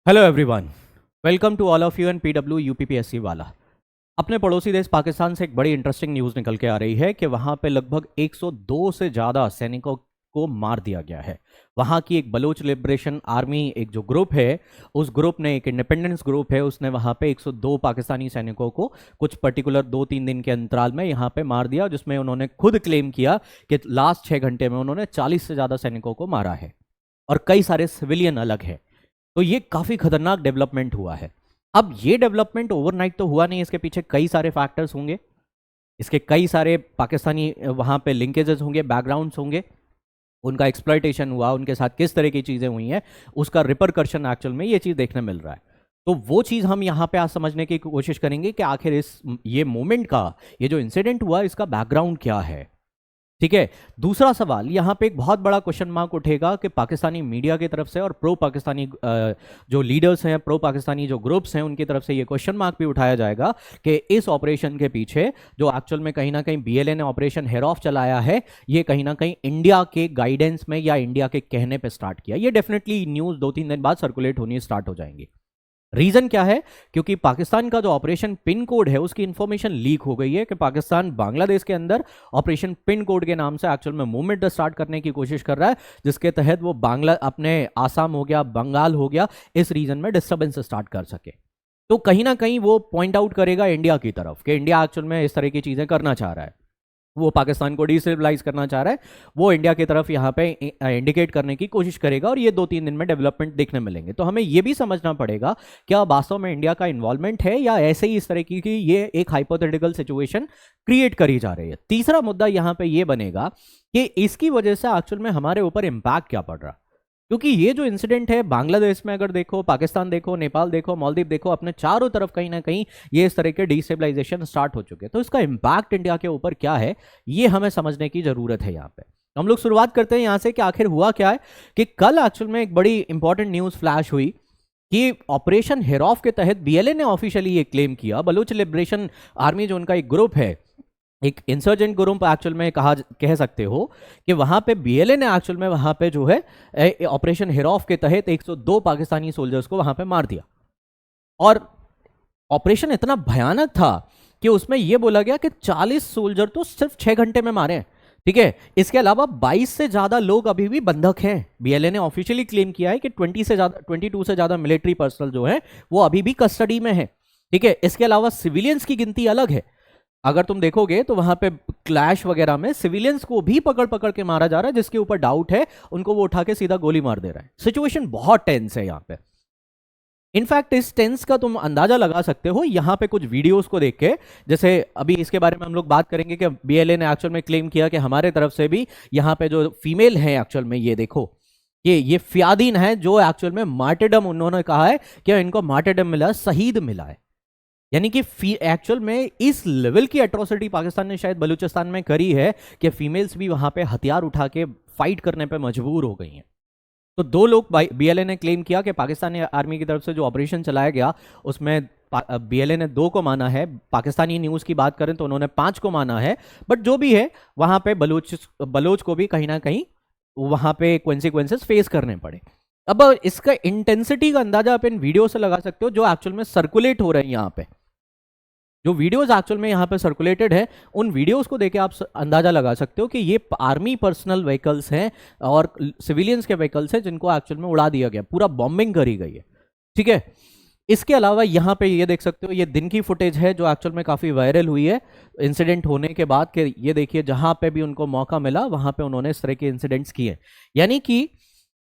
Hello everyone, welcome to all of you and PW UPPSC वाला। अपने पड़ोसी देश पाकिस्तान से एक बड़ी इंटरेस्टिंग न्यूज़ निकल के आ रही है कि वहाँ पे लगभग 102 से ज़्यादा सैनिकों को मार दिया गया है। वहाँ की एक बलूच लिबरेशन आर्मी एक जो ग्रुप है, उस ग्रुप ने, एक इंडिपेंडेंस ग्रुप है, उसने वहाँ पे 102 पाकिस्तानी सैनिकों को कुछ पर्टिकुलर 2-3 दिन के अंतराल में यहाँ पे मार दिया, जिसमें उन्होंने खुद क्लेम किया कि लास्ट 6 घंटे में उन्होंने 40 से ज़्यादा सैनिकों को मारा है और कई सारे सिविलियन अलग है। तो ये काफ़ी खतरनाक डेवलपमेंट हुआ है। अब ये डेवलपमेंट ओवरनाइट तो हुआ नहीं, इसके पीछे कई सारे फैक्टर्स होंगे, इसके कई सारे पाकिस्तानी वहाँ पे लिंकेजेस होंगे, बैकग्राउंड्स होंगे, उनका एक्सप्लॉयटेशन हुआ, उनके साथ किस तरह की चीज़ें हुई हैं, उसका रिपरकर्शन एक्चुअल में ये चीज़ देखने मिल रहा है। तो वो चीज़ हम यहाँ पे आज समझने की कोशिश करेंगे कि आखिर ये मोमेंट का, ये जो इंसिडेंट हुआ, इसका बैकग्राउंड क्या है। ठीक है। दूसरा सवाल यहाँ पे एक बहुत बड़ा क्वेश्चन मार्क उठेगा कि पाकिस्तानी मीडिया की तरफ से और प्रो पाकिस्तानी जो लीडर्स हैं, प्रो पाकिस्तानी जो ग्रुप्स हैं, उनकी तरफ से ये क्वेश्चन मार्क भी उठाया जाएगा कि इस ऑपरेशन के पीछे जो एक्चुअल में कहीं ना कहीं बीएलए ने ऑपरेशन हेरॉफ चलाया है, ये कहीं ना कहीं इंडिया के गाइडेंस में या इंडिया के कहने पर स्टार्ट किया। ये डेफिनेटली न्यूज़ 2-3 दिन बाद सर्कुलेट होनी स्टार्ट हो जाएंगी। रीजन क्या है? क्योंकि पाकिस्तान का जो ऑपरेशन पिन कोड है, उसकी इंफॉर्मेशन लीक हो गई है कि पाकिस्तान बांग्लादेश के अंदर ऑपरेशन पिन कोड के नाम से एक्चुअल में मूवमेंट स्टार्ट करने की कोशिश कर रहा है, जिसके तहत वो बांग्ला अपने आसाम हो गया, बंगाल हो गया, इस रीजन में डिस्टर्बेंस स्टार्ट कर सके। तो कहीं ना कहीं वो पॉइंट आउट करेगा इंडिया की तरफ कि इंडिया एक्चुअल में इस तरह की चीजें करना चाह रहा है, वो पाकिस्तान को डिस्टेबलाइज करना चाह रहा है, वो इंडिया की तरफ यहाँ पे इंडिकेट करने की कोशिश करेगा और ये 2-3 दिन में डेवलपमेंट देखने मिलेंगे। तो हमें ये भी समझना पड़ेगा क्या वास्तव में इंडिया का इन्वॉल्वमेंट है या ऐसे ही इस तरह की ये एक हाइपोथेटिकल सिचुएशन क्रिएट करी जा रही है। तीसरा मुद्दा यहाँ पे ये बनेगा कि इसकी वजह से एक्चुअल में हमारे ऊपर इम्पैक्ट क्या पड़ रहा, क्योंकि ये जो इंसिडेंट है बांग्लादेश में अगर देखो, पाकिस्तान देखो, नेपाल देखो, मालदीव देखो, अपने चारों तरफ कहीं ना कहीं ये इस तरह के डिस्टेबलाइजेशन स्टार्ट हो चुके हैं। तो इसका इम्पैक्ट इंडिया के ऊपर क्या है, ये हमें समझने की जरूरत है। यहाँ पे हम लोग शुरुआत करते हैं यहाँ से कि आखिर हुआ क्या है कि कल एक्चुअल में एक बड़ी इंपॉर्टेंट न्यूज फ्लैश हुई कि ऑपरेशन हेरॉफ के तहत बीएलए ने ऑफिशियली ये क्लेम किया, बलूच लिबरेशन आर्मी जो उनका एक ग्रुप है, एक इंसर्जेंट ग्रुप एक्चुअल में कह सकते हो, कि वहां पे बीएलए ने एक्चुअल में वहां पे जो है ऑपरेशन हिरॉफ के तहत 102 पाकिस्तानी सोल्जर्स को वहां पे मार दिया। और ऑपरेशन इतना भयानक था कि उसमें यह बोला गया कि 40 सोल्जर तो सिर्फ 6 घंटे में मारे। ठीक है। इसके अलावा 22 से ज्यादा लोग अभी भी बंधक हैं। बीएलए ने ऑफिशियली क्लेम किया है कि 22 से ज्यादा मिलिट्री पर्सनल जो है वो अभी भी कस्टडी में है। ठीक है। इसके अलावा सिविलियंस की गिनती अलग है। अगर तुम देखोगे तो वहां पे क्लैश वगैरह में सिविलियंस को भी पकड़ पकड़ के मारा जा रहा है, जिसके ऊपर डाउट है उनको वो उठा के सीधा गोली मार दे रहा है। सिचुएशन बहुत टेंस है यहाँ पे। इनफैक्ट इस टेंस का तुम अंदाजा लगा सकते हो यहाँ पे कुछ वीडियोस को देख के। जैसे अभी इसके बारे में हम लोग बात करेंगे कि बीएलए ने एक्चुअल में क्लेम किया कि हमारे तरफ से भी यहाँ पे जो फीमेल है एक्चुअल में, ये देखो, ये फ्यादीन है जो एक्चुअल में मार्टेडम, उन्होंने कहा है कि इनको मार्टेडम मिला, शहीद मिला है। यानी कि एक्चुअल में इस लेवल की एट्रोसिटी पाकिस्तान ने शायद बलूचिस्तान में करी है कि फीमेल्स भी वहां पे हथियार उठा के फाइट करने पे मजबूर हो गई हैं। तो 2 लोग, बीएलए ने क्लेम किया कि पाकिस्तानी आर्मी की तरफ से जो ऑपरेशन चलाया गया उसमें बीएलए ने 2 को माना है। पाकिस्तानी न्यूज की बात करें तो उन्होंने 5 को माना है। बट जो भी है, वहां पे बलोच को भी कहीं ना कहीं वहां पे कॉन्सिक्वेंसेस फेस करने पड़े। अब इसका इंटेंसिटी का अंदाजा आप इन वीडियो से लगा सकते हो जो एक्चुअल में सर्कुलेट हो रहे हैं। यहाँ पे जो वीडियोस एक्चुअल में यहाँ पे सर्कुलेटेड है, उन वीडियोस को देके आप अंदाजा लगा सकते हो कि ये आर्मी पर्सनल व्हीकल्स हैं और सिविलियंस के व्हीकल्स हैं जिनको एक्चुअल में उड़ा दिया गया, पूरा बॉम्बिंग करी गई है। ठीक है। इसके अलावा यहाँ पे ये देख सकते हो, ये दिन की फुटेज है जो एक्चुअल में काफी वायरल हुई है इंसिडेंट होने के बाद, कि ये देखिए जहां पे भी उनको मौका मिला वहां पे उन्होंने इस तरह के इंसिडेंट्स किए। यानी कि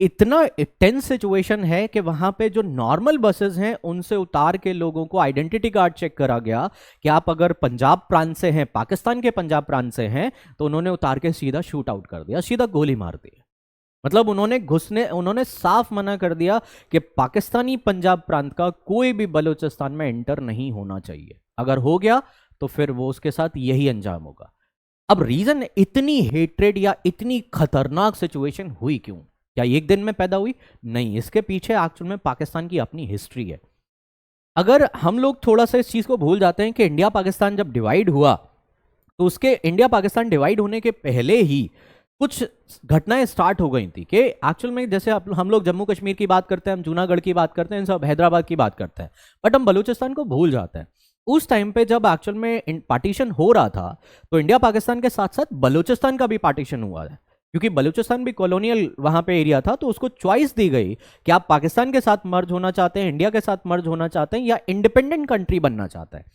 इतना टेंस सिचुएशन है कि वहां पे जो नॉर्मल बसेस हैं उनसे उतार के लोगों को आइडेंटिटी कार्ड चेक करा गया कि आप अगर पंजाब प्रांत से हैं, पाकिस्तान के पंजाब प्रांत से हैं, तो उन्होंने उतार के सीधा शूट आउट कर दिया, सीधा गोली मार दी। मतलब उन्होंने साफ मना कर दिया कि पाकिस्तानी पंजाब प्रांत का कोई भी बलूचिस्तान में एंटर नहीं होना चाहिए। अगर हो गया तो फिर वो उसके साथ यही अंजाम होगा। अब रीजन, इतनी हेट्रेड या इतनी खतरनाक सिचुएशन हुई क्यों? क्या एक दिन में पैदा हुई? नहीं, इसके पीछे एक्चुअल में पाकिस्तान की अपनी हिस्ट्री है। अगर हम लोग थोड़ा सा इस चीज को भूल जाते हैं कि इंडिया पाकिस्तान जब डिवाइड हुआ, तो उसके इंडिया पाकिस्तान डिवाइड होने के पहले ही कुछ घटनाएं स्टार्ट हो गई थी कि एक्चुअल में जैसे हम लोग जम्मू कश्मीर की बात करते हैं, हम जूनागढ़ की बात करते हैं, इन सब हैदराबाद की बात करते हैं, बट हम बलूचिस्तान को भूल जाते हैं। उस टाइम पे जब एक्चुअल में पार्टीशन हो रहा था तो इंडिया पाकिस्तान के साथ साथ बलूचिस्तान का भी पार्टीशन हुआ है, क्योंकि बलूचिस्तान भी कॉलोनियल वहां पे एरिया था। तो उसको चॉइस दी गई कि आप पाकिस्तान के साथ मर्ज होना चाहते हैं, इंडिया के साथ मर्ज होना चाहते हैं, या इंडिपेंडेंट कंट्री बनना चाहते हैं।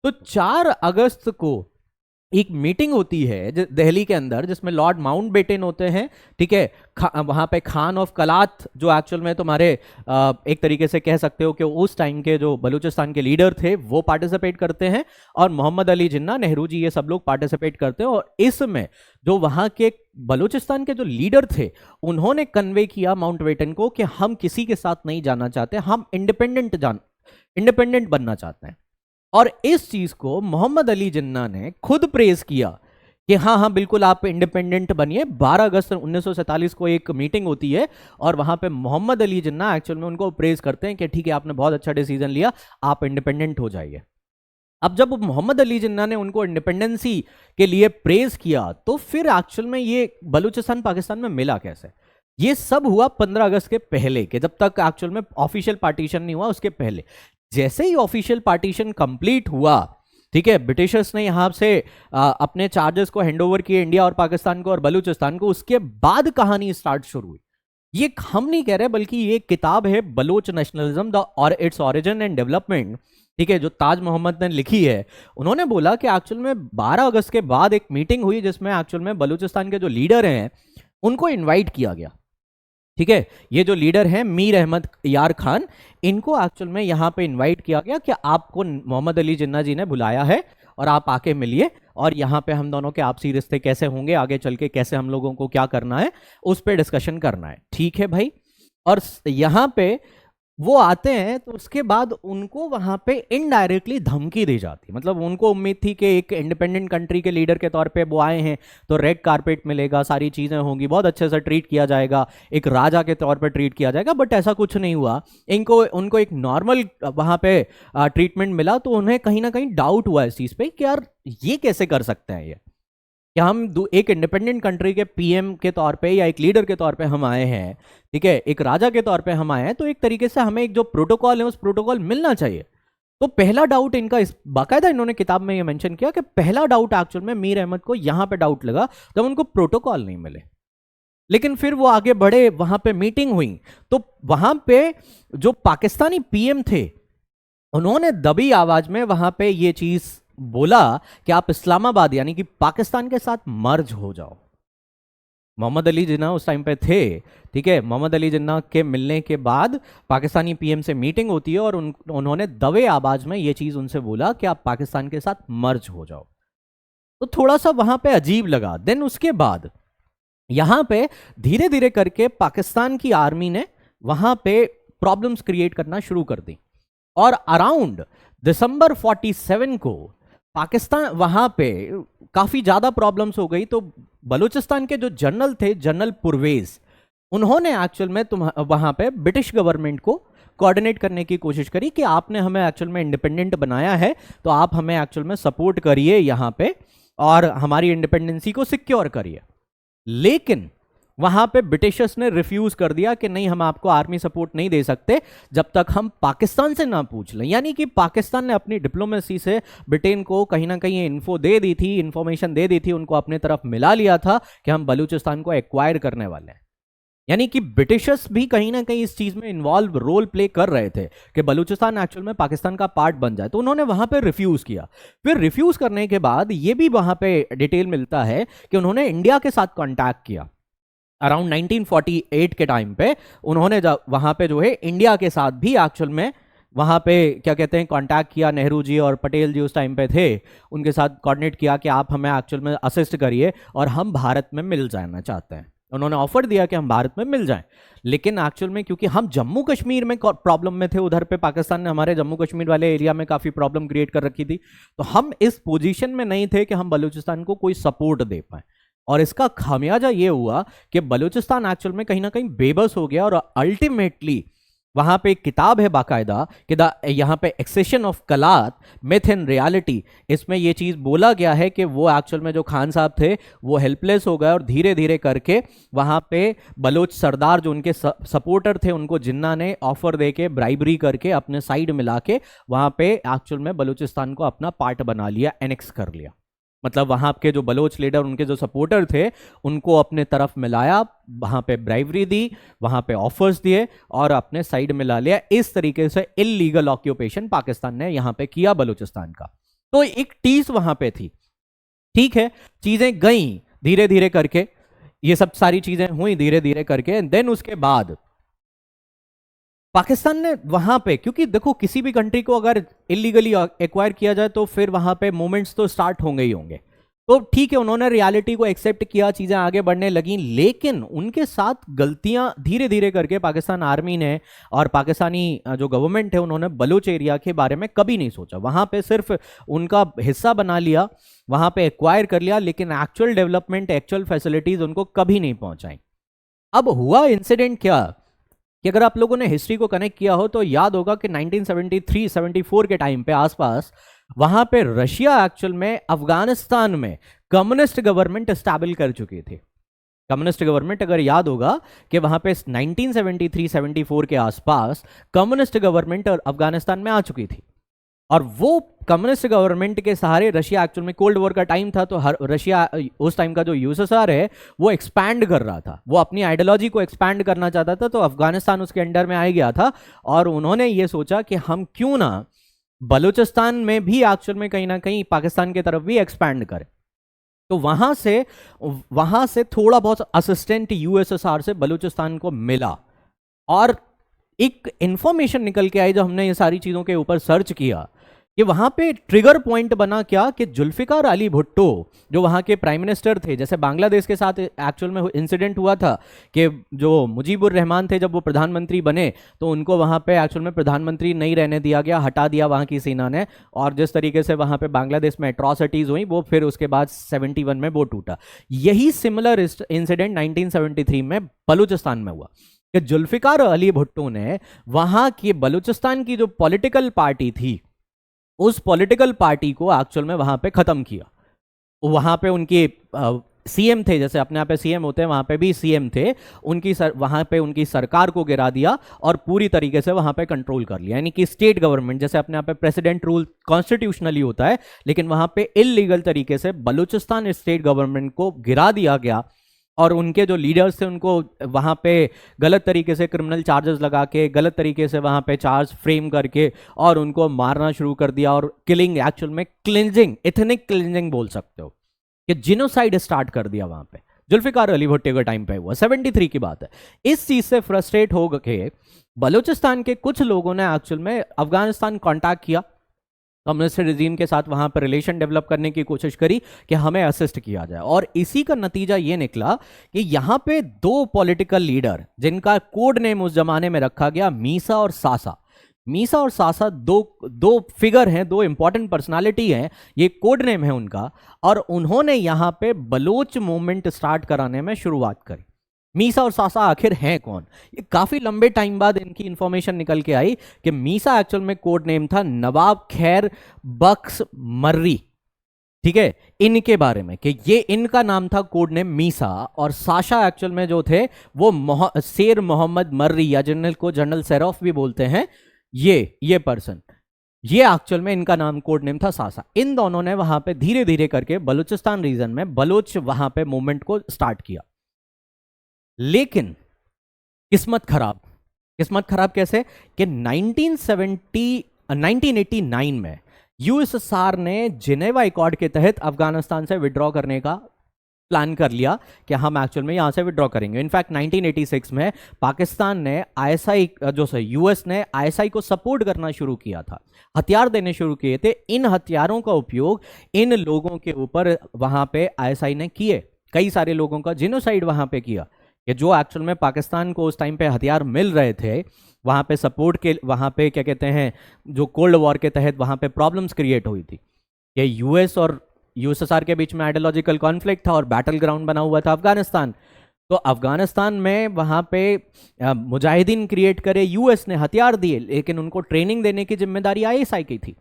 तो 4 अगस्त को एक मीटिंग होती है दिल्ली के अंदर, जिसमें लॉर्ड माउंटबेटन होते हैं, ठीक है, वहां पे खान ऑफ कलात जो एक्चुअल में तुम्हारे एक तरीके से कह सकते हो कि उस टाइम के जो बलूचिस्तान के लीडर थे वो पार्टिसिपेट करते हैं, और मोहम्मद अली जिन्ना, नेहरू जी, ये सब लोग पार्टिसिपेट करते हैं। और इसमें जो वहां के बलूचिस्तान के जो लीडर थे उन्होंने कन्वे किया माउंटबेटन को कि हम किसी के साथ नहीं जाना चाहते, हम इंडिपेंडेंट बनना चाहते हैं। और इस चीज को मोहम्मद अली जिन्ना ने खुद प्रेज किया कि हाँ हाँ बिल्कुल आप इंडिपेंडेंट बनिए। 12 अगस्त 1947 को एक मीटिंग होती है और वहां पे मोहम्मद अली जिन्ना एक्चुअल में उनको प्रेज करते हैं कि ठीक है, आपने बहुत अच्छा डिसीजन लिया, आप इंडिपेंडेंट हो जाइए। अब जब मोहम्मद अली जिन्ना ने उनको इंडिपेंडेंसी के लिए प्रेज किया तो फिर एक्चुअल में ये बलूचिस्तान पाकिस्तान में मिला कैसे? ये सब हुआ 15 अगस्त के पहले के, जब तक एक्चुअल में ऑफिशियल पार्टीशन नहीं हुआ उसके पहले। जैसे ही ऑफिशियल पार्टीशन कंप्लीट हुआ, ठीक है, ब्रिटिशर्स ने यहां से अपने चार्जेस को हैंडओवर किए इंडिया और पाकिस्तान को और बलूचिस्तान को, उसके बाद कहानी स्टार्ट शुरू हुई। ये हम नहीं कह रहे, बल्कि ये किताब है बलोच नेशनलिज्म द और इट्स ओरिजिन एंड डेवलपमेंट, ठीक है, जो ताज मोहम्मद ने लिखी है। उन्होंने बोला कि एक्चुअल में 12 अगस्त के बाद एक मीटिंग हुई जिसमें एक्चुअल में बलूचिस्तान के जो लीडर हैं उनको इन्वाइट किया गया, ठीक है। ये जो लीडर हैं मीर अहमद यार खान, इनको एक्चुअल में यहां पे इनवाइट किया गया कि आपको मोहम्मद अली जिन्ना जी ने बुलाया है और आप आके मिलिए, और यहाँ पे हम दोनों के आपसी रिश्ते कैसे होंगे, आगे चल के कैसे हम लोगों को क्या करना है उस पर डिस्कशन करना है, ठीक है भाई। और यहाँ पे वो आते हैं तो उसके बाद उनको वहां पे इनडायरेक्टली धमकी दी जाती, मतलब उनको उम्मीद थी कि एक इंडिपेंडेंट कंट्री के लीडर के तौर पे वो आए हैं तो रेड कारपेट मिलेगा, सारी चीजें होंगी, बहुत अच्छे से ट्रीट किया जाएगा, एक राजा के तौर पे ट्रीट किया जाएगा। बट ऐसा कुछ नहीं हुआ। उनको एक नॉर्मल वहां पे ट्रीटमेंट मिला। तो उन्हें कहीं ना कहीं डाउट हुआ इस चीज पे कि यार ये कैसे कर सकते हैं, ये कि हम एक इंडिपेंडेंट कंट्री के पीएम के तौर पे या एक लीडर के तौर पे हम आए हैं, ठीक है, एक राजा के तौर पे हम आए हैं, तो एक तरीके से हमें एक जो प्रोटोकॉल है उस प्रोटोकॉल मिलना चाहिए। तो पहला डाउट इनका, इस बाकायदा इन्होंने किताब में ये मेंशन किया कि पहला डाउट एक्चुअल में मीर अहमद को यहां पे डाउट लगा जब उनको प्रोटोकॉल नहीं मिले। लेकिन फिर वो आगे बढ़े, वहां पे मीटिंग हुई तो वहां पे जो पाकिस्तानी पीएम थे उन्होंने दबी आवाज में वहां पे ये चीज बोला कि आप इस्लामाबाद यानी कि पाकिस्तान के साथ मर्ज हो जाओ। मोहम्मद अली जिन्ना उस टाइम पे थे, ठीक है। मोहम्मद अली जिन्ना के मिलने के बाद पाकिस्तानी पीएम से मीटिंग होती है और उन्होंने दबे आवाज में ये चीज उनसे बोला कि आप पाकिस्तान के साथ मर्ज हो जाओ। तो थोड़ा सा वहां पे अजीब लगा। देन उसके बाद यहां पे धीरे धीरे करके पाकिस्तान की आर्मी ने वहां पे प्रॉब्लम्स क्रिएट करना शुरू कर दी, और अराउंड दिसंबर 47 को पाकिस्तान वहां पे काफी ज्यादा प्रॉब्लम्स हो गई। तो बलूचिस्तान के जो जनरल थे, जनरल परवेज, उन्होंने एक्चुअल में वहां पे ब्रिटिश गवर्नमेंट को कोऑर्डिनेट करने की कोशिश करी कि आपने हमें एक्चुअल में इंडिपेंडेंट बनाया है तो आप हमें एक्चुअल में सपोर्ट करिए यहां पे और हमारी इंडिपेंडेंसी को सिक्योर करिए। लेकिन वहां पे ब्रिटिशर्स ने रिफ्यूज कर दिया कि नहीं, हम आपको आर्मी सपोर्ट नहीं दे सकते जब तक हम पाकिस्तान से ना पूछ लें। यानी कि पाकिस्तान ने अपनी डिप्लोमेसी से ब्रिटेन को कहीं ना कहीं इन्फो दे दी थी, इंफॉर्मेशन दे दी थी, उनको अपने तरफ मिला लिया था कि हम बलूचिस्तान को एक्वायर करने वाले हैं। यानी कि ब्रिटिशर्स भी कहीं ना कहीं इस चीज में इन्वॉल्व रोल प्ले कर रहे थे कि बलूचिस्तान एक्चुअल में पाकिस्तान का पार्ट बन जाए। तो उन्होंने वहां पे रिफ्यूज किया। फिर रिफ्यूज करने के बाद ये भी वहां पे डिटेल मिलता है कि उन्होंने इंडिया के साथ कांटेक्ट किया। अराउंड 1948 के टाइम पे उन्होंने वहां पे जो है इंडिया के साथ भी एक्चुअल में वहां पे क्या कहते हैं कांटेक्ट किया। नेहरू जी और पटेल जी उस टाइम पे थे, उनके साथ कोऑर्डिनेट किया कि आप हमें एक्चुअल में असिस्ट करिए और हम भारत में मिल जाना चाहते हैं। उन्होंने ऑफर दिया कि हम भारत में मिल जाएं, लेकिन एक्चुअल में क्योंकि हम जम्मू कश्मीर में प्रॉब्लम में थे, उधर पे पाकिस्तान ने हमारे जम्मू कश्मीर वाले एरिया में काफी प्रॉब्लम क्रिएट कर रखी थी, तो हम इस पोजीशन में नहीं थे कि हम बलूचिस्तान को कोई सपोर्ट दे पाए। और इसका खामियाजा ये हुआ कि बलूचिस्तान एक्चुअल में कहीं ना कहीं बेबस हो गया और अल्टीमेटली वहां पे एक किताब है बाकायदा कि यहाँ पे accession of Kalat myth and reality, इसमें ये चीज बोला गया है कि वो एक्चुअल में जो खान साहब थे वो हेल्पलेस हो गए और धीरे धीरे करके वहां पे बलोच सरदार जो उनके सपोर्टर थे उनको जिन्ना ने ऑफर दे के ब्राइबरी करके अपने साइड मिला के वहां पे एक्चुअल में बलूचिस्तान को अपना पार्ट बना लिया, एनेक्स कर लिया। मतलब वहां के जो बलोच लीडर उनके जो सपोर्टर थे उनको अपने तरफ मिलाया, वहां पे ब्राइवरी दी, वहां पे ऑफर्स दिए और अपने साइड मिला लिया। इस तरीके से इलीगल ऑक्यूपेशन पाकिस्तान ने यहां पे किया बलूचिस्तान का। तो एक टीस वहां पे थी, ठीक है, चीजें गई धीरे धीरे करके, ये सब सारी चीजें हुई धीरे धीरे करके। देन उसके बाद पाकिस्तान ने वहां पे, क्योंकि देखो किसी भी कंट्री को अगर इलीगली एक्वायर किया जाए तो फिर वहां पे मूवमेंट्स तो स्टार्ट होंगे ही होंगे। तो ठीक है, उन्होंने रियलिटी को एक्सेप्ट किया, चीजें आगे बढ़ने लगी, लेकिन उनके साथ गलतियां धीरे धीरे करके पाकिस्तान आर्मी ने और पाकिस्तानी जो गवर्नमेंट है उन्होंने बलूच एरिया के बारे में कभी नहीं सोचा। वहां पे सिर्फ उनका हिस्सा बना लिया, वहां पे एक्वायर कर लिया, लेकिन एक्चुअल डेवलपमेंट, एक्चुअल फैसिलिटीज उनको कभी नहीं पहुंचाई। अब हुआ इंसिडेंट क्या कि अगर आप लोगों ने हिस्ट्री को कनेक्ट किया हो तो याद होगा कि 1973-74 के टाइम पे आसपास वहां पे रशिया एक्चुअल में अफगानिस्तान में कम्युनिस्ट गवर्नमेंट एस्टैब्लिश कर चुकी थी। कम्युनिस्ट गवर्नमेंट, अगर याद होगा कि वहां पे 1973-74 के आसपास कम्युनिस्ट गवर्नमेंट अफगानिस्तान में आ चुकी थी और वो कम्युनिस्ट गवर्नमेंट के सहारे रशिया, एक्चुअल में कोल्ड वॉर का टाइम था तो रशिया उस टाइम का जो यूएसएसआर है वो एक्सपैंड कर रहा था, वो अपनी आइडियोलॉजी को एक्सपैंड करना चाहता था, तो अफगानिस्तान उसके अंडर में आ गया था और उन्होंने ये सोचा कि हम क्यों ना बलूचिस्तान में भी एक्चुअल में कहीं ना कहीं पाकिस्तान की तरफ भी एक्सपैंड करें। तो वहां से थोड़ा बहुत असिस्टेंट यूएसएसआर से बलूचिस्तान को मिला और एक इंफॉर्मेशन निकल के आई जब हमने ये सारी चीजों के ऊपर सर्च किया कि वहां पे ट्रिगर पॉइंट बना क्या कि जुल्फिकार अली भुट्टो जो वहां के प्राइम मिनिस्टर थे, जैसे बांग्लादेश के साथ एक्चुअल में इंसिडेंट हुआ था कि जो मुजीबुर रहमान थे जब वो प्रधानमंत्री बने तो उनको वहां पे एक्चुअल में प्रधानमंत्री नहीं रहने दिया गया, हटा दिया वहां की सेना ने, और जिस तरीके से वहां पे बांग्लादेश में एट्रॉसिटीज हुई वो फिर उसके बाद 71 में वो टूटा। यही सिमिलर इंसिडेंट 1973 में बलूचिस्तान में हुआ कि जुल्फिकार अली भुट्टो ने वहां की बलूचिस्तान की जो पॉलिटिकल पार्टी थी उस पॉलिटिकल पार्टी को एक्चुअल में वहां पे खत्म किया। वहां पे उनके सीएम थे, जैसे अपने यहाँ पे सीएम होते हैं वहां पे भी सीएम थे, वहां पे उनकी सरकार को गिरा दिया और पूरी तरीके से वहां पे कंट्रोल कर लिया। यानी कि स्टेट गवर्नमेंट, जैसे अपने यहाँ पे प्रेसिडेंट रूल कॉन्स्टिट्यूशनली होता है, लेकिन वहां पे इलीगल तरीके से बलूचिस्तान स्टेट गवर्नमेंट को गिरा दिया गया और उनके जो लीडर्स थे उनको वहां पे गलत तरीके से क्रिमिनल चार्जेस लगा के, गलत तरीके से वहां पे चार्ज फ्रेम करके और उनको मारना शुरू कर दिया और किलिंग, एक्चुअल में क्लिंजिंग, एथनिक क्लिंजिंग बोल सकते हो कि जिनोसाइड स्टार्ट कर दिया वहां पे। जुल्फिकार अली भुट्टो के टाइम पे हुआ, 73 की बात है। इस चीज से फ्रस्ट्रेट हो गए बलूचिस्तान के कुछ लोगों ने एक्चुअल में अफगानिस्तान कॉन्टैक्ट किया, कम्युनिस्ट रिजीम के साथ वहां पर रिलेशन डेवलप करने की कोशिश करी कि हमें असिस्ट किया जाए, और इसी का नतीजा ये निकला कि यहां पे दो पॉलिटिकल लीडर जिनका कोड नेम उस जमाने में रखा गया मीसा और सासा। मीसा और सासा दो फिगर हैं, दो इंपॉर्टेंट पर्सनालिटी हैं, ये कोड नेम है उनका, और उन्होंने यहां पे बलोच मूवमेंट स्टार्ट कराने में शुरुआत करी। मीसा और सासा आखिर हैं कौन? ये काफी लंबे टाइम बाद इनकी इंफॉर्मेशन निकल के आई कि मीसा एक्चुअल में कोड नेम था नवाब खैर बख्श मर्री, ठीक है, इनके बारे में कि ये इनका नाम था कोड नेम मीसा, और साशा एक्चुअल में जो थे वो शेर मोहम्मद मर्री या जनरल को जनरल सेरॉफ भी बोलते हैं, ये पर्सन, ये एक्चुअल में इनका नाम कोड नेम था सासा। इन दोनों ने वहां पे धीरे धीरे करके बलूचिस्तान रीजन में बलोच वहां पे मूवमेंट को स्टार्ट किया। लेकिन किस्मत खराब कैसे कि 1989 में यूएसएसआर ने जिनेवा अकॉर्ड के तहत अफगानिस्तान से विड्रॉ करने का प्लान कर लिया कि हम एक्चुअल में यहां से विड्रॉ करेंगे। इनफैक्ट 1986 में पाकिस्तान ने आईएसआई यूएस ने आईएसआई को सपोर्ट करना शुरू किया था, हथियार देने शुरू किए थे। इन हथियारों का उपयोग इन लोगों के ऊपर वहां पे आईएसआई ने किए, कई सारे लोगों का जिनोसाइड वहां पे किया कि जो एक्चुअल में पाकिस्तान को उस टाइम पे हथियार मिल रहे थे वहां पे सपोर्ट के, वहां पे क्या कहते हैं, जो कोल्ड वॉर के तहत वहां पे प्रॉब्लम्स क्रिएट हुई थी कि यूएस और यूएसएसआर के बीच में आइडियोलॉजिकल कॉन्फ्लिक्ट था और बैटल ग्राउंड बना हुआ था अफगानिस्तान। तो अफगानिस्तान में वहां पे मुजाहिदीन क्रिएट करे, यूएस ने हथियार दिए, लेकिन उनको ट्रेनिंग देने की जिम्मेदारी आईएसआई की थी।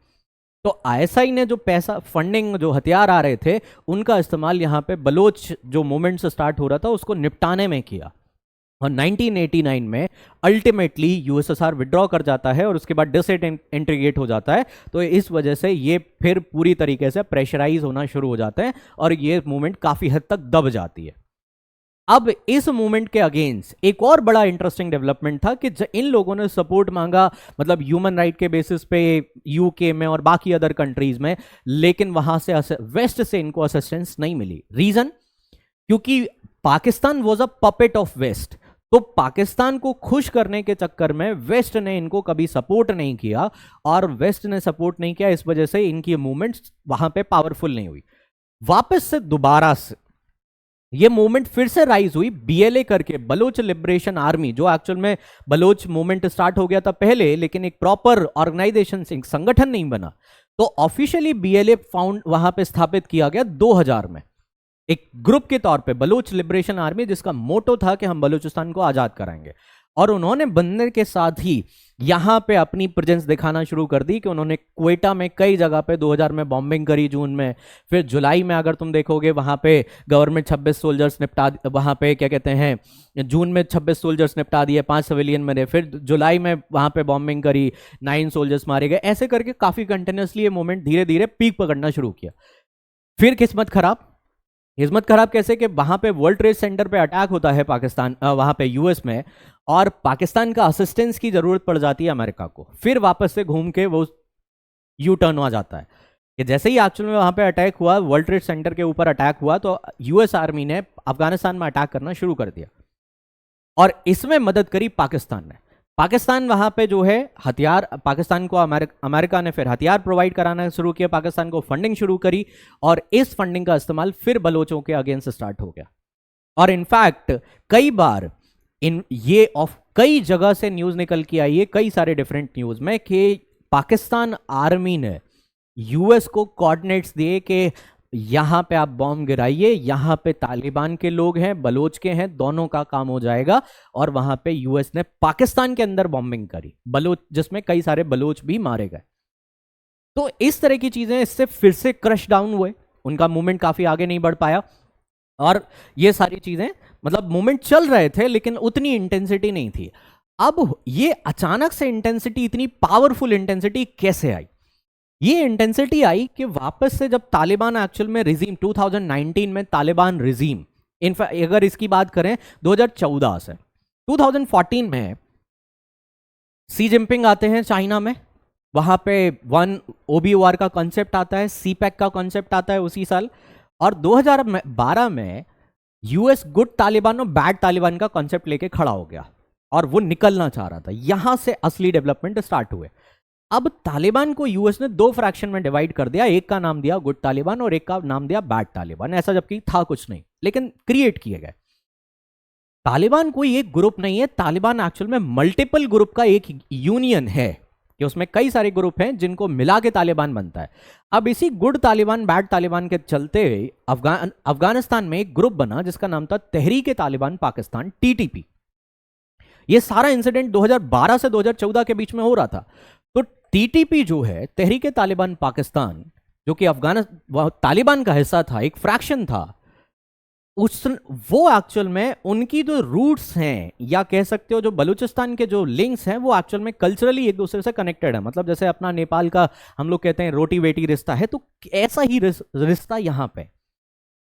तो आईएसआई ने जो पैसा, फंडिंग, जो हथियार आ रहे थे, उनका इस्तेमाल यहाँ पे बलोच जो मूवमेंट से स्टार्ट हो रहा था उसको निपटाने में किया। और 1989 में अल्टीमेटली यूएसएसआर विड्रॉ कर जाता है और उसके बाद डिसइंटीग्रेट हो जाता है। तो इस वजह से ये फिर पूरी तरीके से प्रेशराइज होना शुरू हो जाते हैं और ये मूवमेंट काफी हद तक दब जाती है। अब इस मूवमेंट के अगेंस्ट एक और बड़ा इंटरेस्टिंग डेवलपमेंट था कि इन लोगों ने सपोर्ट मांगा, मतलब ह्यूमन राइट के बेसिस पे यूके में और बाकी अदर कंट्रीज में, लेकिन वहां से वेस्ट से इनको असिस्टेंस नहीं मिली। रीजन, क्योंकि Pakistan was a puppet of west. तो पाकिस्तान को खुश करने के चक्कर में वेस्ट ने इनको कभी सपोर्ट नहीं किया, और वेस्ट ने सपोर्ट नहीं किया, इस वजह से इनकी मूवमेंट्स वहां पे पावरफुल नहीं हुई। वापस से दोबारा से ये मूवमेंट फिर से राइज हुई, बीएलए करके, बलोच लिबरेशन आर्मी, जो एक्चुअल में बलोच मूवमेंट स्टार्ट हो गया था पहले, लेकिन एक प्रॉपर ऑर्गेनाइजेशन, संगठन नहीं बना। तो ऑफिशियली बीएलए फाउंड वहां पे स्थापित किया गया 2000 में, एक ग्रुप के तौर पे, बलोच लिबरेशन आर्मी, जिसका मोटो था कि हम बलूचिस्तान को आजाद कराएंगे। और उन्होंने बनने के साथ ही यहां पे अपनी प्रेजेंस दिखाना शुरू कर दी कि उन्होंने क्वेटा में कई जगह पे 2000 में बॉम्बिंग करी जून में। फिर जुलाई में अगर तुम देखोगे वहां पे गवर्नमेंट 26 सोल्जर्स निपटा, वहां पे क्या कहते हैं, जून में 26 सोल्जर्स निपटा दिए, 5 सिविलियन मरे। फिर जुलाई में वहां पे बॉम्बिंग करी, 9 सोल्जर्स मारे गए। ऐसे करके काफी कंटिन्यूसली ये मूवमेंट धीरे धीरे पीक पकड़ना शुरू किया। फिर किस्मत खराब कैसे कि वहां पे वर्ल्ड ट्रेड सेंटर पे अटैक होता है पाकिस्तान, वहां पे यूएस में, और पाकिस्तान का असिस्टेंस की जरूरत पड़ जाती है अमेरिका को। फिर वापस से घूम के वो यू टर्न हो जाता है कि जैसे ही एक्चुअल में वहां पे अटैक हुआ, वर्ल्ड ट्रेड सेंटर के ऊपर अटैक हुआ, तो यूएस आर्मी ने अफगानिस्तान में अटैक करना शुरू कर दिया, और इसमें मदद करी पाकिस्तान ने। पाकिस्तान वहां पे जो है हथियार, पाकिस्तान को अमेरिका ने फिर हथियार प्रोवाइड कराना शुरू किया, पाकिस्तान को फंडिंग शुरू करी, और इस फंडिंग का इस्तेमाल फिर बलोचों के अगेंस्ट स्टार्ट हो गया। और इनफैक्ट कई बार कई जगह से न्यूज निकल के आई है, कई सारे डिफरेंट न्यूज में, कि पाकिस्तान आर्मी ने यूएस को कोऑर्डिनेट्स दिए कि यहां पे आप बॉम्ब गिराइए, यहां पे तालिबान के लोग हैं, बलोच के हैं, दोनों का काम हो जाएगा। और वहां पे यूएस ने पाकिस्तान के अंदर बॉम्बिंग करी, बलोच, जिसमें कई सारे बलोच भी मारे गए। तो इस तरह की चीजें इससे फिर से क्रश डाउन हुए, उनका मूवमेंट काफी आगे नहीं बढ़ पाया। और ये सारी चीजें, मतलब मूवमेंट चल रहे थे लेकिन उतनी इंटेंसिटी नहीं थी। अब ये अचानक से इंटेंसिटी, इतनी पावरफुल इंटेंसिटी कैसे आई? ये इंटेंसिटी आई कि वापस से जब तालिबान एक्चुअल में रिजीम, 2019 में तालिबान रिजीम, इनफैक्ट अगर इसकी बात करें 2014 से 2014 में सी जिनपिंग आते हैं चाइना में, वहां पे वन ओबीओआर का कॉन्सेप्ट आता है, सीपैक का कॉन्सेप्ट आता है उसी साल। और 2012 में यूएस गुड तालिबान और बैड तालिबान का कॉन्सेप्ट लेके खड़ा हो गया, और वो निकलना चाह रहा था। यहां से असली डेवलपमेंट स्टार्ट हुए। अब तालिबान को यूएस ने 2 फ्रैक्शन में डिवाइड कर दिया, एक का नाम दिया गुड तालिबान और एक का नाम दिया बैड तालिबान। ऐसा जबकि था कुछ नहीं, लेकिन क्रिएट किए गए। तालिबान कोई एक ग्रुप नहीं है, तालिबान एक्चुअल में मल्टीपल ग्रुप का एक यूनियन है, कि उसमें कई सारे ग्रुप हैं जिनको मिला के तालिबान बनता है। अब इसी गुड तालिबान बैड तालिबान के चलते अफगानिस्तान में एक ग्रुप बना जिसका नाम था तहरीक-ए-तालिबान पाकिस्तान, टीटीपी। ये सारा इंसिडेंट 2012 से 2014 के बीच में हो रहा था। तो टीटीपी जो है, तहरीक-ए-तालिबान पाकिस्तान, जो कि तालिबान का हिस्सा था, एक फ्रैक्शन था, वो एक्चुअल में उनकी जो रूट्स हैं, या कह सकते हो जो बलूचिस्तान के जो लिंक्स हैं, वो एक्चुअल में कल्चरली एक दूसरे से कनेक्टेड है। मतलब जैसे अपना नेपाल का हम लोग कहते हैं रोटी बेटी रिश्ता है, तो ऐसा ही रिश्ता यहां पे।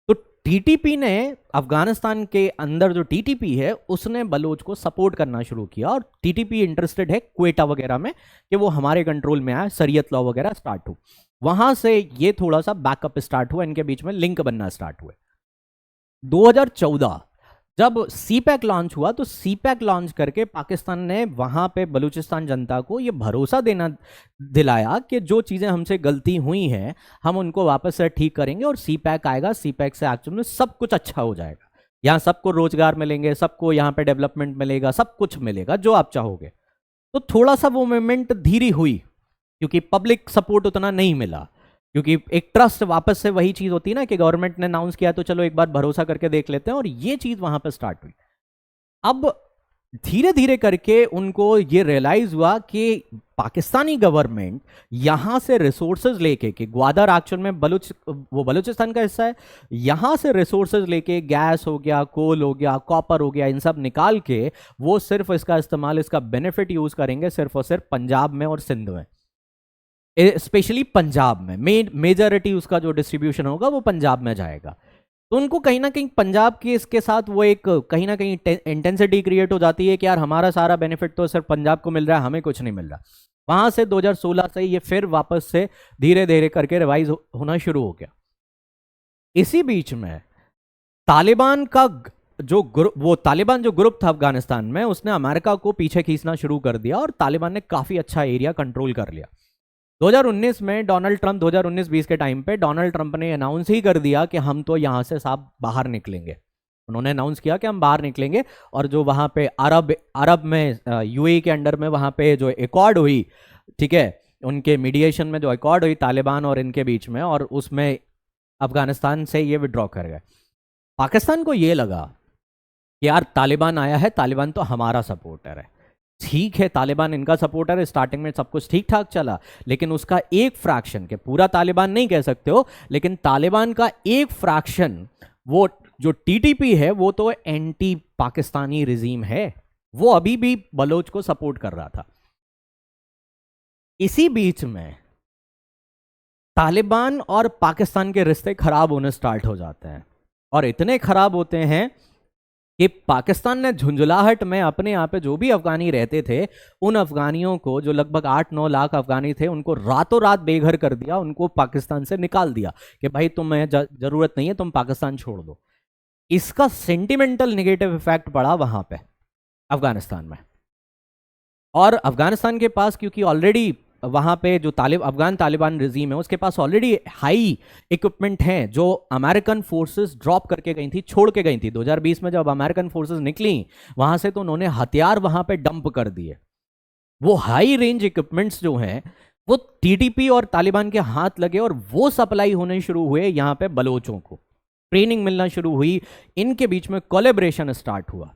तो टीटीपी ने, अफगानिस्तान के अंदर जो टीटीपी है, उसने बलोच को सपोर्ट करना शुरू किया। और टीटीपी इंटरेस्टेड है क्वेटा वगैरह में कि वो हमारे कंट्रोल में आए, शरीयत लॉ वगैरह स्टार्ट हो। वहां से ये थोड़ा सा बैकअप स्टार्ट हुआ, इनके बीच में लिंक बनना स्टार्ट हुए। 2014 जब सीपैक लॉन्च हुआ, तो सीपैक लॉन्च करके पाकिस्तान ने वहां पे बलूचिस्तान जनता को ये भरोसा दिलाया कि जो चीजें हमसे गलती हुई हैं हम उनको वापस से ठीक करेंगे, और सीपैक आएगा, सीपैक से एक्चुअली में सब कुछ अच्छा हो जाएगा, यहाँ सबको रोजगार मिलेंगे, सबको यहाँ पे डेवलपमेंट मिलेगा, सब कुछ मिलेगा जो आप चाहोगे। तो थोड़ा सा वो मूवमेंट धीरी हुई, क्योंकि पब्लिक सपोर्ट उतना नहीं मिला, क्योंकि एक ट्रस्ट वापस से वही चीज होती है ना कि गवर्नमेंट ने अनाउंस किया तो चलो एक बार भरोसा करके देख लेते हैं, और ये चीज वहां पर स्टार्ट हुई। अब धीरे धीरे करके उनको ये रियलाइज हुआ कि पाकिस्तानी गवर्नमेंट यहां से रिसोर्सेज लेके, कि ग्वादर एक्चुअल में वो बलूचिस्तान का हिस्सा है, यहां से रिसोर्सेज लेके गैस हो गया, कोल हो गया, कॉपर हो गया, इन सब निकाल के वो सिर्फ इसका इस्तेमाल, इसका बेनिफिट यूज करेंगे सिर्फ और सिर्फ पंजाब में और सिंध में, स्पेशली पंजाब में। मेजॉरिटी उसका जो डिस्ट्रीब्यूशन होगा वो पंजाब में जाएगा। तो उनको कहीं ना कहीं पंजाब के इसके साथ वो एक कहीं ना कहीं इंटेंसिटी क्रिएट हो जाती है कि यार हमारा सारा बेनिफिट तो सिर्फ पंजाब को मिल रहा है, हमें कुछ नहीं मिल रहा। वहां से 2016 से ये फिर वापस से धीरे धीरे करके रिवाइज होना शुरू हो गया। इसी बीच में तालिबान का तालिबान जो ग्रुप था अफगानिस्तान में, उसने अमेरिका को पीछे खींचना शुरू कर दिया और तालिबान ने काफी अच्छा एरिया कंट्रोल कर लिया। 2019 में डोनाल्ड ट्रंप 2019-20 के टाइम पे डोनाल्ड ट्रंप ने अनाउंस ही कर दिया कि हम तो यहां से साहब बाहर निकलेंगे। उन्होंने अनाउंस किया कि हम बाहर निकलेंगे, और जो वहां पे अरब में यूएई के अंडर में वहां पे जो एकॉर्ड हुई, ठीक है, उनके मीडिएशन में जो एकॉर्ड हुई तालिबान और इनके बीच में, और उसमें अफगानिस्तान से ये विड्रॉ कर गए। पाकिस्तान को ये लगा कि यार तालिबान आया है, तालिबान तो हमारा सपोर्टर है, ठीक है, तालिबान इनका सपोर्टर है, स्टार्टिंग में सब कुछ ठीक ठाक चला, लेकिन उसका एक फ्रैक्शन, के पूरा तालिबान नहीं कह सकते हो, लेकिन तालिबान का एक फ्रैक्शन, वो जो टीटीपी है, वो तो एंटी पाकिस्तानी रिजीम है, वो अभी भी बलोच को सपोर्ट कर रहा था। इसी बीच में तालिबान और पाकिस्तान के रिश्ते खराब होने स्टार्ट हो जाते हैं, और इतने खराब होते हैं कि पाकिस्तान ने झुंझुलाहट में अपने यहाँ पे जो भी अफगानी रहते थे, उन अफगानियों को, जो लगभग 8-9 लाख अफगानी थे, उनको रातों रात बेघर कर दिया, उनको पाकिस्तान से निकाल दिया कि भाई तुम्हें जरूरत नहीं है, तुम पाकिस्तान छोड़ दो। इसका सेंटिमेंटल नेगेटिव इफेक्ट पड़ा वहां पे अफगानिस्तान में। और अफगानिस्तान के पास, क्योंकि ऑलरेडी वहां पे जो अफगान तालिबान रिजीम है, उसके पास ऑलरेडी हाई इक्विपमेंट हैं जो अमेरिकन फोर्सेस ड्रॉप करके गई थी, छोड़ के गई थी। 2020 में जब अमेरिकन फोर्सेस निकली वहां से, तो उन्होंने हथियार वहां पे डंप कर दिए। वो हाई रेंज इक्विपमेंट्स जो हैं वो टीटीपी और तालिबान के हाथ लगे, और वो सप्लाई होने शुरू हुए यहाँ पे बलोचों को, ट्रेनिंग मिलना शुरू हुई, इनके बीच में कोलैबोरेशन स्टार्ट हुआ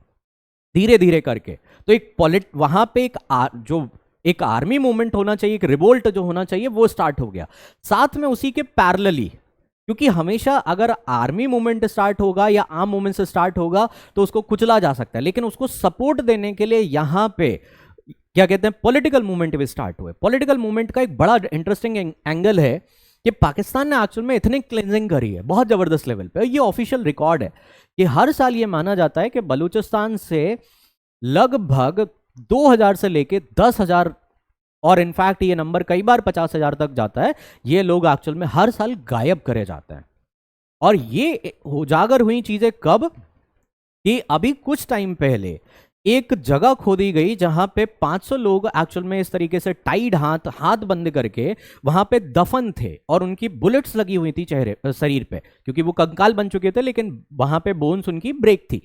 धीरे धीरे करके। तो एक वहां पे जो एक आर्मी मूवमेंट होना चाहिए, एक रिवोल्ट जो होना चाहिए, वो स्टार्ट हो गया। साथ में उसी के पैरेलली, क्योंकि हमेशा अगर आर्मी मूवमेंट स्टार्ट होगा या आर्म मूवमेंट से स्टार्ट होगा तो उसको कुचला जा सकता है, लेकिन उसको सपोर्ट देने के लिए यहां पे क्या कहते हैं, पॉलिटिकल मूवमेंट भी स्टार्ट हुए। पॉलिटिकल मूवमेंट का एक बड़ा इंटरेस्टिंग एंगल है कि पाकिस्तान ने एक्चुअल में इतनी क्लेंजिंग करी है बहुत जबरदस्त लेवल पे। ये ऑफिशियल रिकॉर्ड है कि हर साल ये माना जाता है कि बलूचिस्तान से लगभग 2000 से लेके 10,000, और इनफैक्ट ये नंबर कई बार 50,000 तक जाता है, ये लोग एक्चुअल में हर साल गायब करे जाते हैं। और ये उजागर हुई चीजें कब, कि अभी कुछ टाइम पहले एक जगह खोदी गई जहां पे 500 लोग एक्चुअल में इस तरीके से टाइड हाथ बंद करके वहां पे दफन थे, और उनकी बुलेट्स लगी हुई थी शरीर पे, क्योंकि वो कंकाल बन चुके थे, लेकिन वहां पे बोन्स उनकी ब्रेक थी,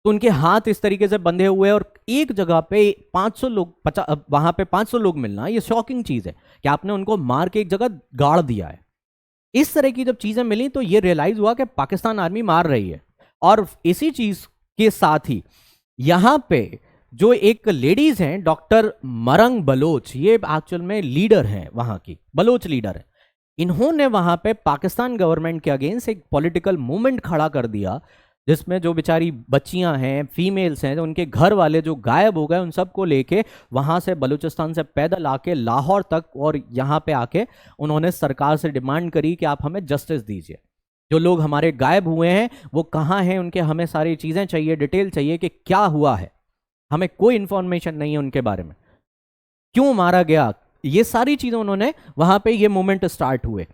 तो उनके हाथ इस तरीके से बंधे हुए, और एक जगह पे 500 लोग, वहां पे 500 लोग मिलना, ये शॉकिंग चीज है कि आपने उनको मार के एक जगह गाड़ दिया है। इस तरह की जब चीजें मिली तो ये रियलाइज हुआ कि पाकिस्तान आर्मी मार रही है। और इसी चीज के साथ ही यहां पे जो एक लेडीज हैं, डॉक्टर मरंग बलोच, ये एक्चुअल में लीडर हैं, वहां की बलोच लीडर है। इन्होंने वहां पे पाकिस्तान गवर्नमेंट के अगेंस्ट एक पॉलिटिकल मूवमेंट खड़ा कर दिया, जिसमें जो बेचारी बच्चियां हैं, फीमेल्स हैं, उनके घर वाले जो गायब हो गए, उन सबको लेके वहां से बलूचिस्तान से पैदल आके लाहौर तक, और यहाँ पे आके उन्होंने सरकार से डिमांड करी कि आप हमें जस्टिस दीजिए, जो लोग हमारे गायब हुए हैं वो कहाँ हैं, उनके हमें सारी चीज़ें चाहिए, डिटेल चाहिए कि क्या हुआ है, हमें कोई इंफॉर्मेशन नहीं है उनके बारे में, क्यों मारा गया, ये सारी चीज़ें उन्होंने वहां पे ये मूवमेंट स्टार्ट हुए।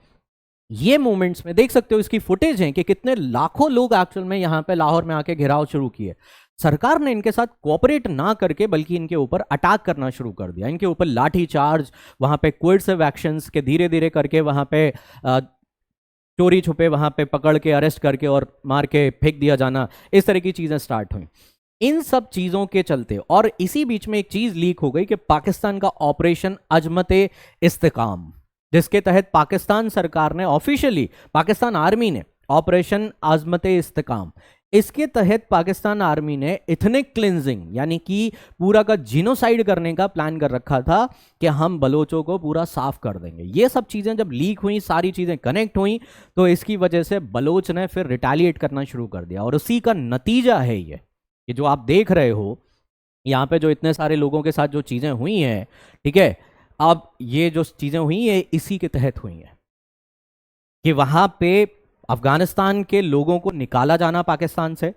ये मूवमेंट्स में देख सकते हो, इसकी फुटेज है कि कितने लाखों लोग एक्चुअल में यहाँ पे लाहौर में आके घेराव शुरू किए। सरकार ने इनके साथ कोऑपरेट ना करके बल्कि इनके ऊपर अटैक करना शुरू कर दिया, इनके ऊपर लाठी चार्ज, वहां पे कोएर्सिव एक्शंस के धीरे धीरे करके वहां पे चोरी छुपे वहां पे पकड़ के अरेस्ट करके और मार के फेंक दिया जाना, इस तरह की चीजें स्टार्ट हुई। इन सब चीजों के चलते, और इसी बीच में एक चीज लीक हो गई कि पाकिस्तान का ऑपरेशन अजमते इस्तेकाम, जिसके तहत पाकिस्तान सरकार ने ऑफिशियली, पाकिस्तान आर्मी ने ऑपरेशन आजमते इस्तेकाम, इसके तहत पाकिस्तान आर्मी ने इथनिक क्लिनजिंग यानी कि पूरा का जिनोसाइड करने का प्लान कर रखा था कि हम बलोचों को पूरा साफ कर देंगे। ये सब चीज़ें जब लीक हुई, सारी चीज़ें कनेक्ट हुई, तो इसकी वजह से बलोच ने फिर रिटेलिएट करना शुरू कर दिया। और उसी का नतीजा है ये कि जो आप देख रहे हो यहाँ पे, जो इतने सारे लोगों के साथ जो चीज़ें हुई हैं, ठीक है, अब ये जो चीज़ें हुई हैं इसी के तहत हुई हैं कि वहाँ पे अफगानिस्तान के लोगों को निकाला जाना पाकिस्तान से,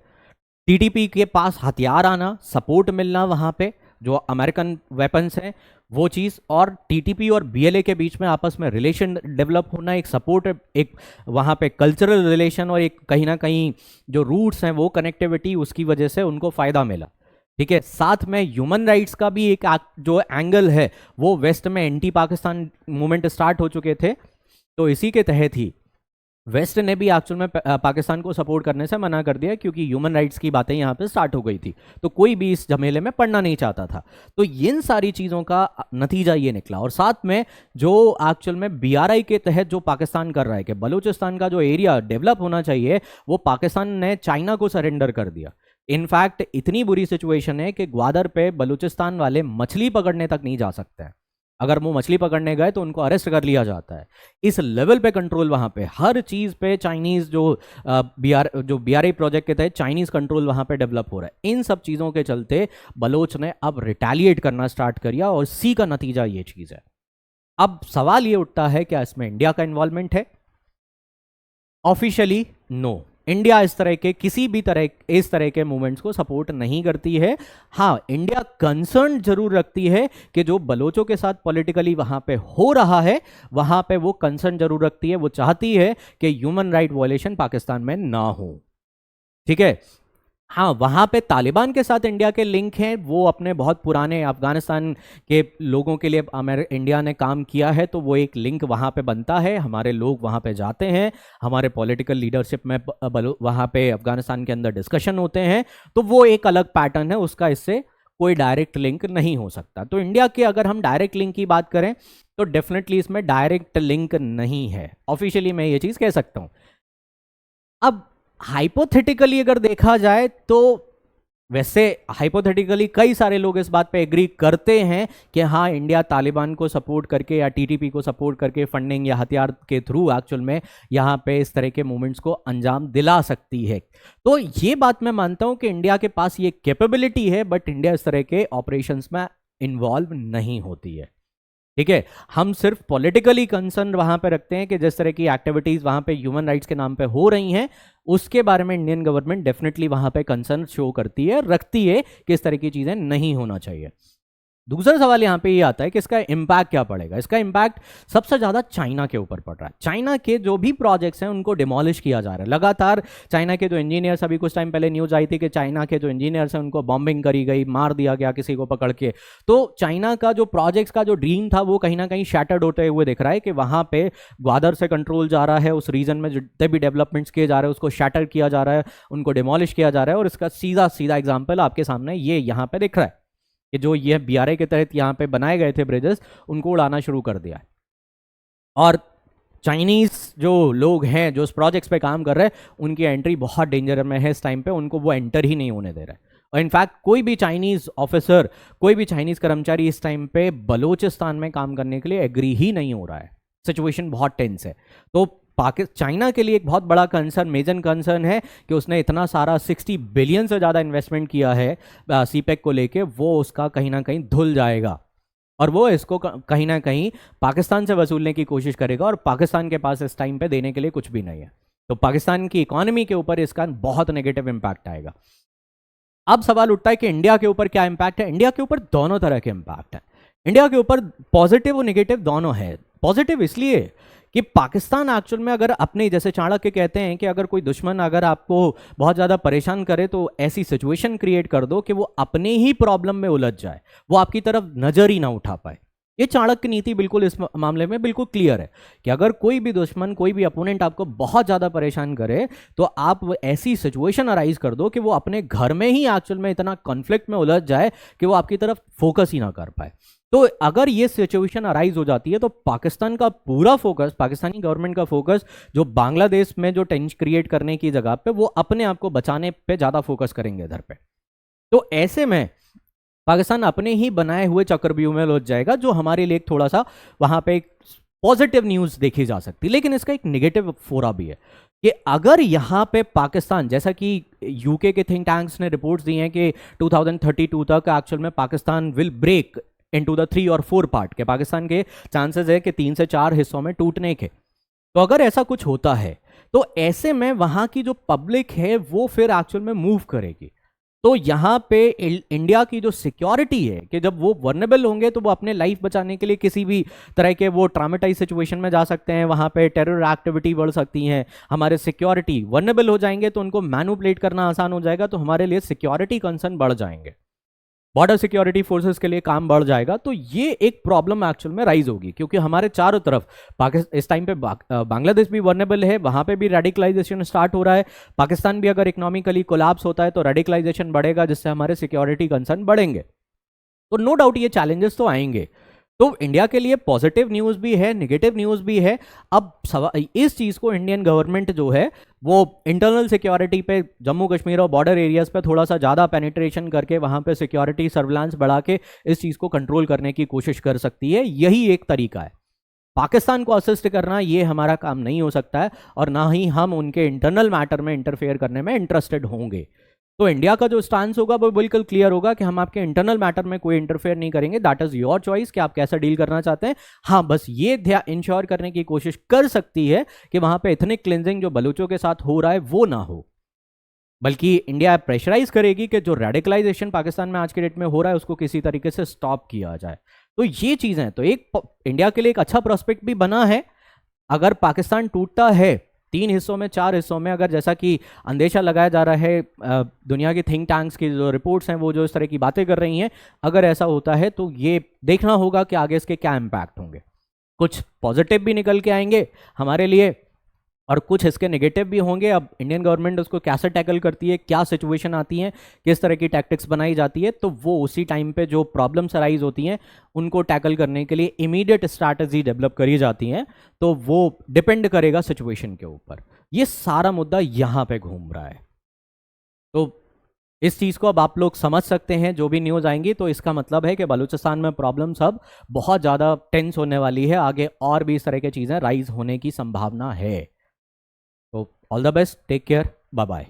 टीटीपी के पास हथियार आना, सपोर्ट मिलना वहाँ पे जो अमेरिकन वेपन्स हैं वो चीज़, और टीटीपी और बीएलए के बीच में आपस में रिलेशन डेवलप होना, एक सपोर्ट, एक वहाँ पे कल्चरल रिलेशन और एक कहीं ना कहीं जो रूट्स हैं वो कनेक्टिविटी, उसकी वजह से उनको फ़ायदा मिला। ठीक है, साथ में ह्यूमन राइट्स का भी एक जो एंगल है वो वेस्ट में एंटी पाकिस्तान मूवमेंट स्टार्ट हो चुके थे, तो इसी के तहत ही वेस्ट ने भी एक्चुअल में पाकिस्तान को सपोर्ट करने से मना कर दिया, क्योंकि ह्यूमन राइट्स की बातें यहाँ पे स्टार्ट हो गई थी, तो कोई भी इस झमेले में पड़ना नहीं चाहता था। तो इन सारी चीज़ों का नतीजा ये निकला। और साथ में जो एक्चुअल में बीआरआई के तहत जो पाकिस्तान कर रहा है कि बलूचिस्तान का जो एरिया डेवलप होना चाहिए, वो पाकिस्तान ने चाइना को सरेंडर कर दिया। इनफैक्ट इतनी बुरी सिचुएशन है कि ग्वादर पे बलूचिस्तान वाले मछली पकड़ने तक नहीं जा सकते हैं। अगर वो मछली पकड़ने गए तो उनको अरेस्ट कर लिया जाता है। इस लेवल पे कंट्रोल वहाँ पे, हर चीज़ पे चाइनीज़ जो बीआरआई प्रोजेक्ट के तहत चाइनीज़ कंट्रोल वहाँ पे डेवलप हो रहा है। इन सब चीज़ों के चलते बलोच ने अब रिटेलिएट करना स्टार्ट कर दिया और इसी का नतीजा ये चीज़ है। अब सवाल ये उठता है क्या इसमें इंडिया का इन्वॉल्वमेंट है? ऑफिशियली नो, इंडिया इस तरह के किसी भी इस तरह के मूवमेंट्स को सपोर्ट नहीं करती है। हाँ, इंडिया कंसर्न जरूर रखती है कि जो बलोचों के साथ पॉलिटिकली वहां पे हो रहा है, वहां पे वो कंसर्न जरूर रखती है। वो चाहती है कि ह्यूमन राइट वायलेशन पाकिस्तान में ना हो। ठीक है, हाँ, वहाँ पे तालिबान के साथ इंडिया के लिंक हैं। वो अपने बहुत पुराने अफगानिस्तान के लोगों के लिए इंडिया ने काम किया है, तो वो एक लिंक वहाँ पे बनता है। हमारे लोग वहाँ पे जाते हैं, हमारे पॉलिटिकल लीडरशिप में वहाँ पे अफगानिस्तान के अंदर डिस्कशन होते हैं, तो वो एक अलग पैटर्न है उसका, इससे कोई डायरेक्ट लिंक नहीं हो सकता। तो इंडिया के अगर हम डायरेक्ट लिंक की बात करें तो डेफिनेटली इसमें डायरेक्ट लिंक नहीं है, ऑफिशियली मैं ये चीज़ कह सकता हूँ। अब हाइपोथेटिकली अगर देखा जाए तो वैसे हाइपोथेटिकली कई सारे लोग इस बात पे एग्री करते हैं कि हाँ, इंडिया तालिबान को सपोर्ट करके या टीटीपी को सपोर्ट करके फंडिंग या हथियार के थ्रू एक्चुअल में यहाँ पे इस तरह के मूवमेंट्स को अंजाम दिला सकती है। तो ये बात मैं मानता हूँ कि इंडिया के पास ये कैपेबिलिटी है, बट इंडिया इस तरह के ऑपरेशंस में इन्वॉल्व नहीं होती है। ठीक है, हम सिर्फ पॉलिटिकली कंसर्न वहां पे रखते हैं कि जिस तरह की एक्टिविटीज वहां पे ह्यूमन राइट्स के नाम पे हो रही हैं, उसके बारे में इंडियन गवर्नमेंट डेफिनेटली वहां पे कंसर्न शो करती है, रखती है कि इस तरह की चीजें नहीं होना चाहिए। दूसरा सवाल यहाँ पे ये आता है कि इसका इम्पैक्ट क्या पड़ेगा। इसका इम्पैक्ट सबसे ज़्यादा चाइना के ऊपर पड़ रहा है। चाइना के जो भी प्रोजेक्ट्स हैं उनको डिमोलिश किया जा रहा है लगातार। चाइना के जो इंजीनियर्स, अभी कुछ टाइम पहले न्यूज़ आई थी कि चाइना के जो इंजीनियर्स हैं उनको बॉम्बिंग करी गई, मार दिया गया किसी को पकड़ के। तो चाइना का जो प्रोजेक्ट्स का जो ड्रीम था वो कहीं ना कहीं शैटर्ड होते हुए दिख रहा है कि वहाँ पे ग्वादर से कंट्रोल जा रहा है, उस रीजन में जितने भी डेवलपमेंट्स किए जा रहे हैं उसको शैटर किया जा रहा है, उनको डिमोलिश किया जा रहा है। और इसका सीधा सीधा एग्जाम्पल आपके सामने ये यहाँ पे दिख रहा है कि जो ये बीआरआई के तहत यहाँ पे बनाए गए थे ब्रिजेस, उनको उड़ाना शुरू कर दिया है। और चाइनीज़ जो लोग हैं जो इस प्रोजेक्ट्स पे काम कर रहे हैं, उनकी एंट्री बहुत डेंजर में है इस टाइम पे, उनको वो एंटर ही नहीं होने दे रहा है। और इनफैक्ट कोई भी चाइनीज़ ऑफिसर, कोई भी चाइनीज़ कर्मचारी इस टाइम पे बलूचिस्तान में काम करने के लिए एग्री ही नहीं हो रहा है। सिचुएशन बहुत टेंस है। तो चाइना के लिए एक बहुत बड़ा कंसर्न, मेजर कंसर्न है कि उसने इतना सारा 60 बिलियन से ज़्यादा इन्वेस्टमेंट किया है सीपेक को लेके, वो उसका कहीं ना कहीं धुल जाएगा और वो इसको कहीं ना कहीं पाकिस्तान से वसूलने की कोशिश करेगा। और पाकिस्तान के पास इस टाइम पे देने के लिए कुछ भी नहीं है, तो पाकिस्तान की इकोनॉमी के ऊपर इसका बहुत नेगेटिव इम्पैक्ट आएगा। अब सवाल उठता है कि इंडिया के ऊपर क्या इम्पैक्ट है। इंडिया के ऊपर दोनों तरह के इम्पैक्ट है। इंडिया के ऊपर पॉजिटिव और नेगेटिव दोनों है। पॉजिटिव इसलिए कि पाकिस्तान एक्चुअल में अगर अपने, जैसे चाणक्य कहते हैं कि अगर कोई दुश्मन अगर आपको बहुत ज़्यादा परेशान करे तो ऐसी सिचुएशन क्रिएट कर दो कि वो अपने ही प्रॉब्लम में उलझ जाए, वो आपकी तरफ नज़र ही ना उठा पाए। ये चाणक्य नीति बिल्कुल इस मामले में बिल्कुल क्लियर है कि अगर कोई भी दुश्मन, कोई भी अपोनेंट आपको बहुत ज़्यादा परेशान करे तो आप ऐसी सिचुएशन अराइज कर दो कि वो अपने घर में ही एक्चुअल में इतना कॉन्फ्लिक्ट में उलझ जाए कि वो आपकी तरफ फोकस ही ना कर पाए। तो अगर ये सिचुएशन अराइज हो जाती है तो पाकिस्तान का पूरा फोकस, पाकिस्तानी गवर्नमेंट का फोकस जो बांग्लादेश में जो टेंशन क्रिएट करने की जगह पे, वो अपने आप को बचाने पे ज़्यादा फोकस करेंगे इधर पे। तो ऐसे में पाकिस्तान अपने ही बनाए हुए चक्रव्यूह में उलझ जाएगा, जो हमारे लिए थोड़ा सा वहां पे एक पॉजिटिव न्यूज देखी जा सकती है। लेकिन इसका एक नेगेटिव फोरा भी है कि अगर यहां पे पाकिस्तान, जैसा कि यूके के थिंक टैंक्स ने रिपोर्ट्स दी हैं कि 2032 तक एक्चुअल में Pakistan will break into the 3 और 4 पार्ट, के पाकिस्तान के चांसेस है कि 3 से 4 हिस्सों में टूटने के। तो अगर ऐसा कुछ होता है तो ऐसे में वहां की जो पब्लिक है वो फिर एक्चुअल में मूव करेगी। तो यहाँ पे इंडिया की जो सिक्योरिटी है कि जब वो वर्नेबल होंगे तो वो अपने लाइफ बचाने के लिए किसी भी तरह के वो ट्रामेटाइज सिचुएशन में जा सकते हैं, वहाँ पे टेरर एक्टिविटी बढ़ सकती हैं, हमारे सिक्योरिटी वर्नेबल हो जाएंगे तो उनको मैनिपुलेट करना आसान हो जाएगा, तो हमारे लिए सिक्योरिटी कंसर्न बढ़ जाएंगे, बॉर्डर सिक्योरिटी फोर्सेस के लिए काम बढ़ जाएगा। तो ये एक प्रॉब्लम एक्चुअल में राइज होगी क्योंकि हमारे चारों तरफ पाकिस्तान इस टाइम पे बांग्लादेश भी वर्नेबल है, वहां पे भी रेडिकलाइजेशन स्टार्ट हो रहा है। पाकिस्तान भी अगर इकोनॉमिकली कोलैप्स होता है तो रेडिकलाइजेशन बढ़ेगा, जिससे हमारे सिक्योरिटी कंसर्न बढ़ेंगे। तो नो डाउट ये चैलेंजेस तो आएंगे। तो इंडिया के लिए पॉजिटिव न्यूज़ भी है, नेगेटिव न्यूज़ भी है। अब इस चीज़ को इंडियन गवर्नमेंट जो है वो इंटरनल सिक्योरिटी पे, जम्मू कश्मीर और बॉर्डर एरियाज पे थोड़ा सा ज़्यादा पेनिट्रेशन करके वहाँ पे सिक्योरिटी सर्विलांस बढ़ा के इस चीज़ को कंट्रोल करने की कोशिश कर सकती है। यही एक तरीका है। पाकिस्तान को असिस्ट करना ये हमारा काम नहीं हो सकता है और ना ही हम उनके इंटरनल मैटर में इंटरफेयर करने में इंटरेस्टेड होंगे। तो इंडिया का जो स्टांस होगा वो बिल्कुल क्लियर होगा कि हम आपके इंटरनल मैटर में कोई इंटरफेयर नहीं करेंगे। दैट इज योर चॉइस कि आप कैसा डील करना चाहते हैं। हाँ, बस ये इंश्योर करने की कोशिश कर सकती है कि वहां पे एथनिक क्लिंजिंग जो बलूचों के साथ हो रहा है वो ना हो, बल्कि इंडिया प्रेशराइज करेगी कि जो रेडिकलाइजेशन पाकिस्तान में आज के डेट में हो रहा है उसको किसी तरीके से स्टॉप किया जाए। तो ये चीजें, तो एक इंडिया के लिए एक अच्छा प्रोस्पेक्ट भी बना है। अगर पाकिस्तान टूटता है 3 हिस्सों में, 4 हिस्सों में, अगर जैसा कि अंदेशा लगाया जा रहा है, दुनिया की थिंक टैंक्स की जो रिपोर्ट्स हैं वो जो इस तरह की बातें कर रही हैं, अगर ऐसा होता है तो ये देखना होगा कि आगे इसके क्या इम्पैक्ट होंगे। कुछ पॉजिटिव भी निकल के आएंगे हमारे लिए और कुछ इसके नेगेटिव भी होंगे। अब इंडियन गवर्नमेंट उसको कैसे टैकल करती है, क्या सिचुएशन आती है, किस तरह की टैक्टिक्स बनाई जाती है, तो वो उसी टाइम पे जो प्रॉब्लम्स अराइज होती हैं उनको टैकल करने के लिए इमीडिएट स्ट्रैटेजी डेवलप करी जाती हैं। तो वो डिपेंड करेगा सिचुएशन के ऊपर। ये सारा मुद्दा यहाँ पे घूम रहा है। तो इस चीज़ को अब आप लोग समझ सकते हैं, जो भी न्यूज़ आएंगी तो इसका मतलब है कि बलूचिस्तान में प्रॉब्लम्स अब बहुत ज़्यादा टेंस होने वाली है, आगे और भी इस तरह की चीज़ें राइज होने की संभावना है। तो all the best, take care, bye bye.